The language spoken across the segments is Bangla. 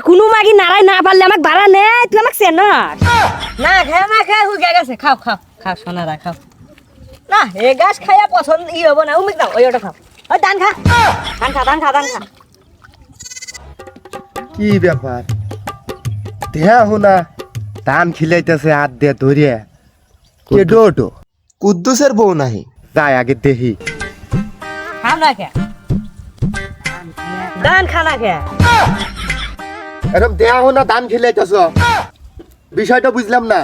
কোনো মাগি নাড়াই না পারলে আমাকে ভাড়া নে, তুই আমাকে চেন না খেয়ে হুগে গেছে। খাও খাও খাও সোনারা খাও। না এ গাছ খাইয়া পছন্দ হবো না, উমিক দাও, ওই ওটা খাও। ওই ধান খা, ধান খা, ধান খা, ধান খা। কি ব্যাপার দেখো না, ধান খিলাইতেছে হাত দিয়ে ধরিয়া। কে ডোটো কুদ্দুসের বউ নাহি, যাই আগে দেখি। খাও না খে, ধান খা না খে। এরকম দেখো না ধান খিলাইতেছ, বিষয়টা বুঝলাম না।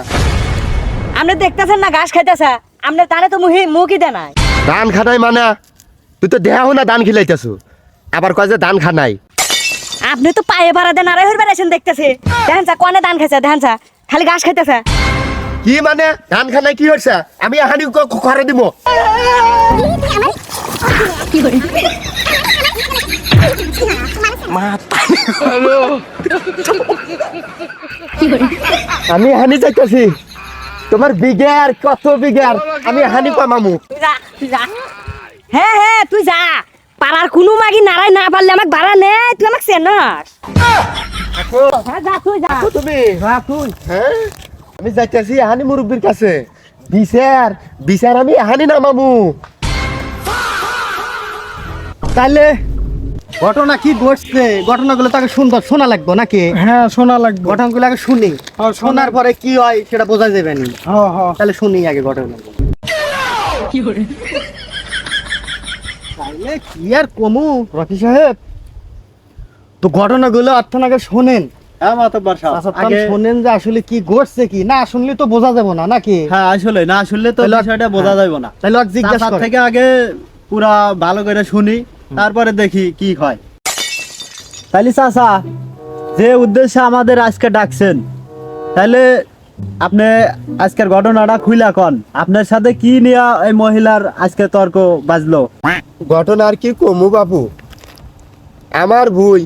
আপনি দেখতেছেন না ঘাস খাইতেছে, আপনার তানে তো মুখই দেয় নাই। ধান খানাই মানে তুই তো দেখো না ধান খিলাইতেছ, আবার কয় যে ধান খানাই। আপনি তো পায়ে ভাড়া দেন, আড়াই হইবার আছেন দেখতেছে। দেখেন চা কনে ধান খাইছে, দেখেন চা খালি ঘাস খাইতেছে। কি মানে ধান খানাই কি হচ্ছে? আমি হানি ঘরে দিব। আমি হানি চাইতেছি, তোমার বিঘার কত বিঘার আমি হানি কমামু। তুই যা, তুই যা। হ্যাঁ হ্যাঁ তুই যা, পাড়ার কোনো মাগি নাড়াই না পারলে আমাকে ভাড়া নে, তুই আমাকে চেন। হ্যাঁ যা, তুই যা। তুমি তুই হ্যাঁ, আমি যাইতেছি হানি মুরব্বীর কাছে। বিচার বিচার আমি হানি নামামু। তাইলে ঘটনা কি ঘটছে, ঘটনাগুলো তাকে সুন্দর শোনা লাগবে নাকি? হ্যাঁ শোনা লাগবে। ঘটনাগুলো আগে শুনি, শোনার পরে কি হয় সেটা বোঝা যাবে না। হ্যাঁ হ্যাঁ তাহলে শুনি আগে ঘটনা। তাইলে কি আর কমু রকি সাহেব, তো ঘটনাগুলো অর্থন আগে শোনেন। হ্যাঁ মাতব্বর সাহেব, আচ্ছা তাহলে শোনেন যে আসলে কি ঘটছে, কি না শুনলে তো বোঝা যাবে না নাকি? হ্যাঁ আসলে না শুনলে তো তাহলে- বিষয়টা বোঝা যাবে না। তাহলে ওকে জিজ্ঞাসা চাচার করে। থেকে আগে পুরা ভালো করে শুনি, তারপরে দেখি কি হয়। তাইলে চাচা, যে উদ্দেশ্যে আমাদের আজকে ডাকছেন, তাহলে আপনি আজকের ঘটনাটা খুইলা কন, আপনার সাথে কি নিয়ে এই মহিলার আজকে তর্ক বাজলো? ঘটনা আর কি কমু বাবু, আমার ভুই,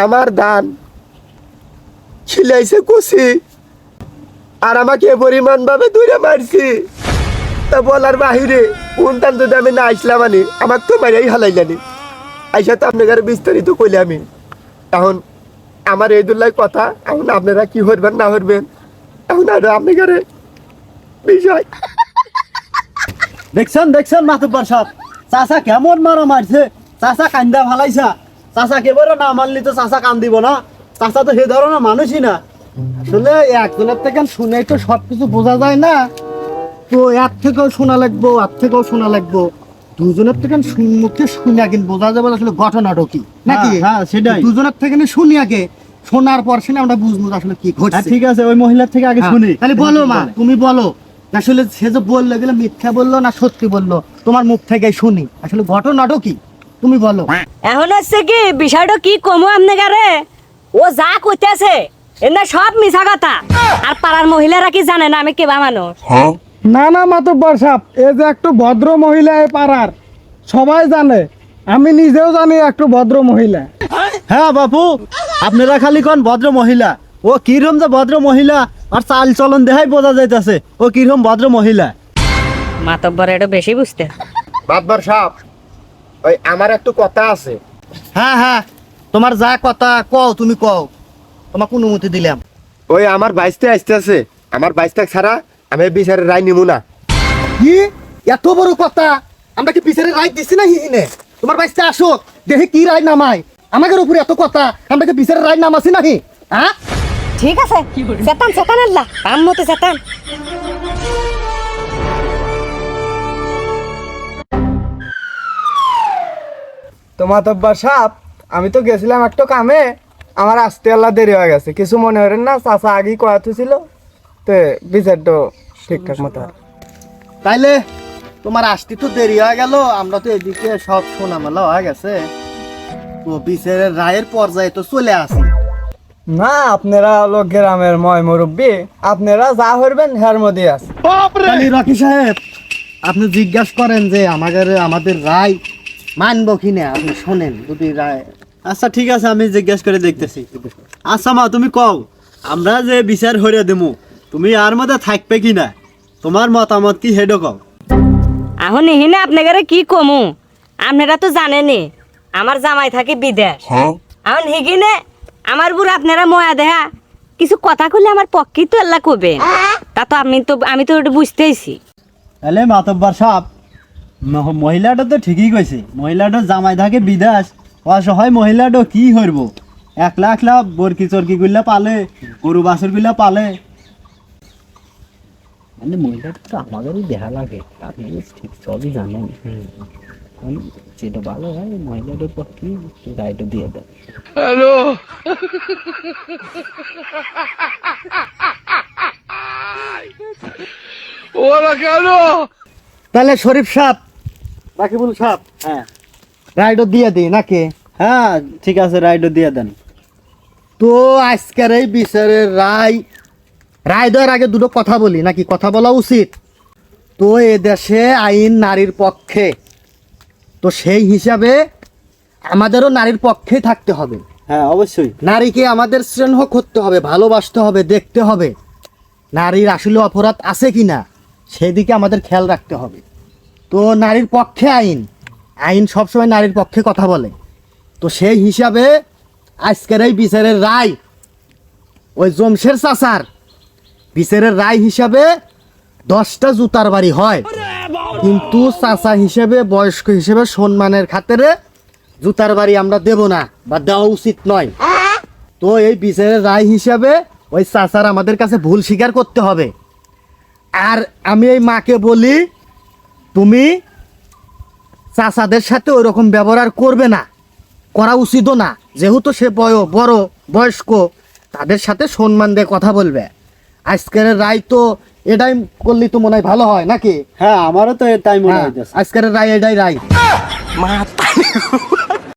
আমার দান খিলাইছে কুছি, আর আমাকে পরিমাণ ভাবে দূরে মারছি। তা বলার বাহিরে কোন টান যদি আমি না আসলাম আনি, আমাকে তো মারিয়াই হালাইলানি। আইসা তো আপনাদের বিস্তারিত কইলে আমি। এখন আমার এই দুল্লাই কথা, এখন আপনারা কি করবেন না করবেন এখন আর আপনাদের বিষয়। দেখছেন দেখছেন মাতব্বর সাহেব, চাচা কেমন মারা মারছে, চাচা কান্দা ভালাইছা। চাচা কেবল না মারলি তো চাচা কান দিব না, চাচা তো সে ধরনের মানুষই না। আসলে একজনের থেকে শুনে তো সবকিছু বোঝা যায় না, তো এর থেকেও শোনা লাগবো, আর থেকেও শোনা লাগবো। দুজনের থেকে মুখে শুনে আগে বোঝা যাবে আসলে ঘটনাটা কি নাকি? হ্যাঁ, সেটাই। দুজনের থেকে শুনি আগে, শোনার পর শুনে আমরা বুঝবো যে আসলে কি হ্যাঁ, ঘটছে। ঠিক আছে, ওই মহিলার থেকে আগে হ্যাঁ, শুনি। তাহলে বলো মা, তুমি বলো আসলে সে যে বললো গেলে মিথ্যা বললো না সত্যি বললো, তোমার মুখ থেকে শুনি আসলে ঘটনাটা কি, তুমি বলো। এখন হচ্ছে কি বিষয়টা কি কমু আপনাকে? ও যা কইতেছে এনে সব মিছা কথা। আর পাড়ার মহিলারা কি জানে না আমি কেবা মানুষ? না না মাতব্বর সাহেব, এ যে একটু ভদ্র মহিলা এ পাড়ার সবাই জানে, আমি নিজেও জানি একটু ভদ্র মহিলা। হ্যাঁ বাপু, আপনারা খালি কোন ভদ্র মহিলা, ও কিরকম যে ভদ্র মহিলা আর চাল চলন দেখাই বোঝা যাইতেছে ও কিরকম ভদ্র মহিলা। মাতব্বর এটা বেশি বুঝতে। বাদবার সাহেব, ওই আমার একটু কথা আছে। হ্যাঁ হ্যাঁ, তোমার যা কথা কও তুমি কও, তোমার অনুমতি দিলাম। ওই আমার বাইশটা আসতে আছে, আমার বাইশটা ছাড়া আমি বিচারের রায় নিমু না। কি এত বড় কথা, আমরা কি বিচারে রায় দিছি না হিনে? তোমার বাইসটা আসো দেখে কি রায় নামাই, আমাদের উপরে এত কথা, আমরা কি বিচারে রায় নামাছি নাহি? হ্যাঁ ঠিক আছে, চেতান চেতান আল্লাহ কাম মতে চেতান। তোমার তো সাহেব, আমি তো গেছিলাম একটু কামে, আমার আসতে আল্লাহ দেরি হয়ে গেছে, কিছু মনে করেন না, চাচা আগেই কয়াতে ছিল তো বিচারটা ঠিকঠাক মতো। তাইলে তোমার আসতে তো দেরি হয়ে গেল, আমরা তো এদিকে সব শোনামেলা হয়ে গেছে, তো বিচারের রায়ের পর্যায়ে তো চলে আসি। না আপনারা হলো গ্রামের ময় মুরব্বী, আপনারা যা করবেন হের মধ্যে আছে। তাহলে রকি সাহেব, আপনি জিজ্ঞাসা করেন যে আমাদের রায় মানবো কিনা, আপনি শোনেন যদি রায়। আচ্ছা ঠিক আছে, আমি জিজ্ঞেস করে দেখতেছি। আচ্ছা মা, তুমি কও আমরা যে বিচার হইয়া দেবো, তুমি আর মধ্যে থাকবে কি না, তোমার মতামত কি হেডো কও। এখন এহিনে আপনাকে কি কমু, আপনারা তো জানেনই আমার জামাই থাকে বিদেশ। এখন হিগিনে আমার বুড়ো আপনারা ময়া দেহা কিছু কথা কইলে আমার পক্ষেই তো আল্লাহ কবে তা তো আমি তো ওটা বুঝতেইছি। তাহলে মাতব্বর সাহেব মহিলাটা তো ঠিকই কইছে, মহিলাটা জামাই থাকে বিদেশ, অসহায় মহিলাটা কি করবো, একলা একলা বরকি চরকি গুলা পালে, গরু বাছুর গুলা পালে। মানে মহিলাটা তো আমাদেরই দেখা লাগে, আপনি ঠিক সবই জানেন। যেটা ভালো হয় মহিলাটার পক্ষে রায়টা দিয়ে দেয়। তাহলে শরীফ সাহেব, রাকিবুল সাহেব, হ্যাঁ রাইডও দিয়ে দিই নাকি? হ্যাঁ ঠিক আছে, রাইডও দিয়ে দেন। তো আজকের এই বিচারের রায় দেওয়ার আগে দুটো কথা বলি নাকি, কথা বলা উচিত? তো এ দেশে আইন নারীর পক্ষে, তো সেই হিসাবে আমাদেরও নারীর পক্ষেই থাকতে হবে। হ্যাঁ অবশ্যই। নারীকে আমাদের স্নেহ করতে হবে, ভালোবাসতে হবে, দেখতে হবে নারীর আসলে অপরাধ আছে কিনা সেদিকে আমাদের খেয়াল রাখতে হবে। তো নারীর পক্ষে আইন সবসময় নারীর পক্ষে কথা বলে। তো সেই হিসাবে আজকের এই বিচারের রায় ওই জমশের চাচার বিচারের রায় হিসাবে 10টা জুতার বাড়ি হয়, কিন্তু চাচা হিসেবে বয়স্ক হিসেবে সম্মানের খাতিরে জুতার বাড়ি আমরা দেব না বা দেওয়া উচিত নয়। তো এই বিচারের রায় হিসাবে ওই চাচার আমাদের কাছে ভুল স্বীকার করতে হবে। আর আমি এই মাকে বলি, তুমি চাচাদের সাথে ওই রকম ব্যবহার করবে না, করা উচিতও না, যেহেতু সে বড় বয়স্ক, তাদের সাথে সম্মান দিয়ে কথা বলবে। আজকের রায় তো এটাই করলে তো মনে হয় ভালো হয় নাকি? হ্যাঁ আমারও তো তাই মনে হ্যাঁ, হইতেছে। আজকের রায় এটাই রায়।